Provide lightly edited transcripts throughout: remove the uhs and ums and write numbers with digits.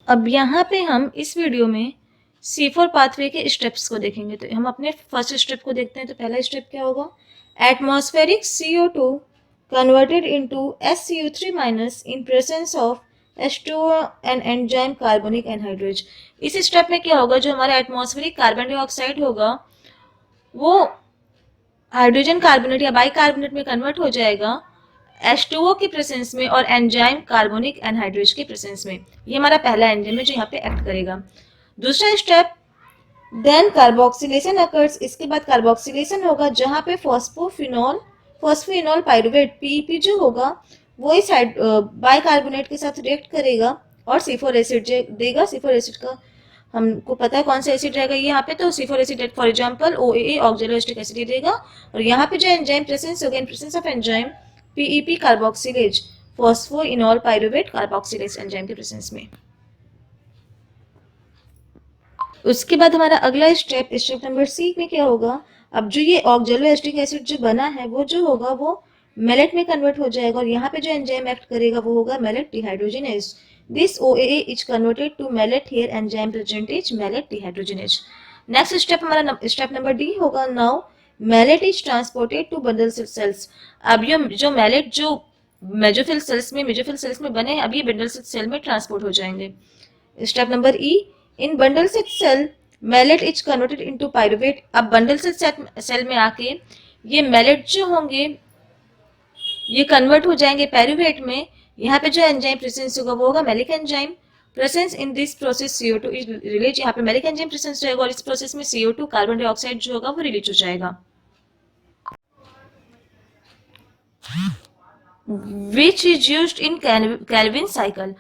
अब यहाँ पे हम इस वीडियो में C4 पाथवे के स्टेप्स को देखेंगे। तो हम अपने फर्स्ट स्टेप को देखते हैं। तो पहला स्टेप क्या होगा, atmospheric CO2 converted into SCO3 minus in presence of H2O and enzyme carbonic anhydrase. इस स्टेप में क्या होगा, जो हमारा एटमॉस्फेरिक कार्बन डाइऑक्साइड होगा वो हाइड्रोजन कार्बोनेट या बाइकार्बोनेट में कन्वर्ट हो जाएगा H2O की प्रेजेंस में और एंजाइम कार्बोनिक एनहाइड्रेज की प्रेजेंस में। ये हमारा पहला एंजाइम है जो यहाँ पे एक्ट करेगा। दूसरा स्टेप, देन कार्बोक्सिलेशन अकर्स। इसके बाद कार्बोक्सिलेशन होगा जहाँ पे फॉस्फोइनॉल पाइरुवेट PEP जो होगा वो इस बाइकार्बोनेट के साथ रिएक्ट करेगा और C4 एसिड देगा। C4 एसिड का हमको पता है कौन सा एसिड रहेगा यहाँ पे, तो C4 acid for example OAA oxaloacetic acid देगा। और यहाँ पे जो एंजाइम प्रेजेंस होगा, in presence of enzyme PEP carboxylase, phosphoenol pyruvate carboxylase enzyme के प्रेजेंस में। उसके बाद हमारा अगला स्टेप नंबर C में क्या होगा, अब जो ये ऑक्जेलोएस्टिक एसिड जो बना है वो जो होगा वो मेलेट में कन्वर्ट हो जाएगा और यहाँ पे जो एंजाइम एक्ट करेगा वो होगा maleate dehydrogenase. This OAA is converted to malate, here enzyme present is malate dehydrogenase. Next step हमारा स्टेप नंबर D होगा। Now malate is transported to bundle cells। अब ये जो malate जो मेजोफिल सेल्स में बने हैं, अब ये बंडल सेल में ट्रांसपोर्ट हो जाएंगे। Step number E, in bundle cell malate is converted into pyruvate। अब बंडल सेल में आके ये malate जो होंगे ये कन्वर्ट हो जाएंगे पाइरुवेट में। यहाँ पे जो एंजाइम प्रेजेंस होगा वो होगा malic enzyme. Presence in this process CO2 is release. यहाँ पे मैलिक एंजाइम प्रेजेंस रहेगा और इस प्रोसेस में CO2 कार्बन डाइऑक्साइड जो होगा वो रिलीज हो जाएगा। Which is used in Calvin cycle.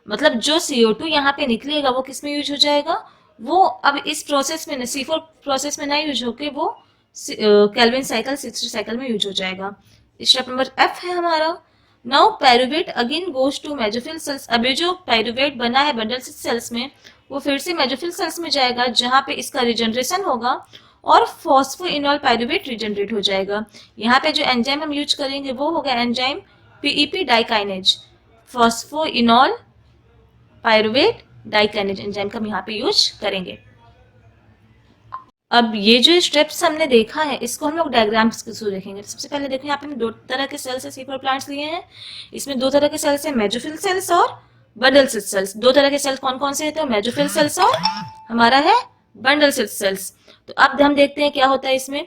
मतलब जो CO2 यहाँ पे निकलेगा वो किस में यूज हो जाएगा, वो अब इस प्रोसेस में C4 प्रोसेस में ना यूज होके वो कैल्विन साइकिल साइकिल में यूज हो जाएगा। स्टेप नंबर F है हमारा। Now pyruvate again goes to mesophyll cells. अभी जो पाइरुवेट बना है बंडल सेल्स में वो फिर से मेजोफिल सेल्स में जाएगा जहां पे इसका रिजनरेशन होगा और फॉस्फोइनॉल पाइरुवेट रिजनरेट हो जाएगा। यहाँ पे जो एंजाइम हम यूज करेंगे वो होगा enzyme PEP dikinase, phosphoenol pyruvate dikinase enzyme का हम यहाँ पे यूज करेंगे। अब ये जो स्टेप्स हमने देखा है इसको हम लोग डायग्राम्स के थ्रू देखेंगे। सबसे पहले देखो यहाँ पे दो तरह के सेल्स है C4 प्लांट्स लिए हैं। इसमें दो तरह के सेल्स है, मेजोफिल सेल्स और बंडल सेल्स। दो तरह के सेल्स कौन कौन से हैं, मेजोफिल सेल्स और हमारा है बंडल सेल्स। तो अब हम देखते हैं क्या होता है इसमें।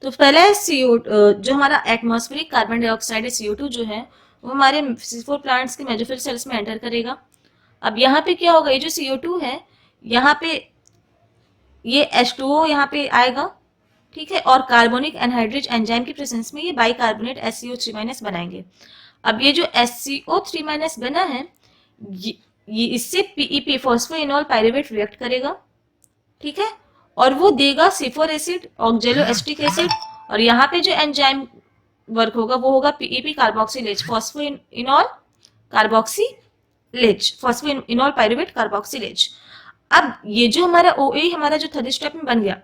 तो पहला है जो हमारा एटमॉस्फेरिक कार्बन डाइऑक्साइड है CO2 जो है वो हमारे C4 प्लांट्स के मेजोफिल सेल्स में एंटर करेगा। अब यहाँ पे क्या होगा, ये जो CO2 है यहाँ पे ये H2O यहाँ पे आएगा, ठीक है, और कार्बोनिक एनहाइड्रेज एंजाइम की प्रेजेंस में ये बाइकार्बोनेट SCO3- बनाएंगे। अब ये जो SCO3- बना है ये इससे PEP फॉस्फोइनॉल पाइरुवेट रिएक्ट करेगा, ठीक है, और वो देगा C4 एसिड ऑक्जेलोएस्टिक एसिड। और यहाँ पे जो एंजाइम वर्क होगा वो होगा PEP carboxylase, phosphoenol carboxylase, phosphoenol pyruvate carboxylase. अब ये जो हमारा OAA हमारा जो थर्ड स्टेप में बन गया,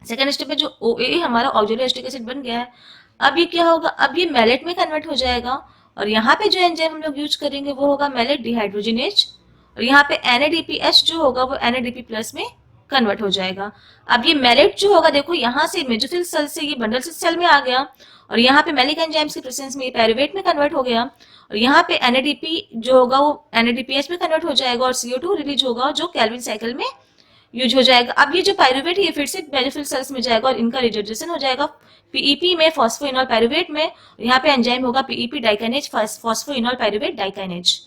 सेकंड स्टेप में जो OAA हमारा ऑक्जेलोएस्टिक एसिड बन गया है, अब ये क्या होगा, अब ये मैलेट में कन्वर्ट हो जाएगा और यहाँ पे जो एंजाइम हम लोग यूज करेंगे वो होगा मैलेट डिहाइड्रोजिनेज। और यहाँ पे NADPH जो होगा वो NADP+ में कन्वर्ट हो जाएगा। अब ये मैलेट जो होगा, देखो यहाँ से मेजोफिल सेल से ये बंडल सेल में आ गया और यहाँ पे मैलिक एंजाइम्स की प्रेजेंस में ये पाइरुवेट में कन्वर्ट हो गया और यहाँ पे NADP जो होगा वो NADPH में कन्वर्ट हो जाएगा और CO2 रिलीज होगा जो कैल्विन साइकिल में यूज हो जाएगा। अब ये जो पाइरुवेट ये फिर से मेजोफिल सेल्स में जाएगा और इनका रिजनरेशन हो जाएगा PEP में फॉस्फोइनॉल पाइरुवेट में। यहाँ पे एंजाइम होगा PEP डाइकाइनेज, फॉस्फोइनॉल पाइरुवेट डाइकाइनेज।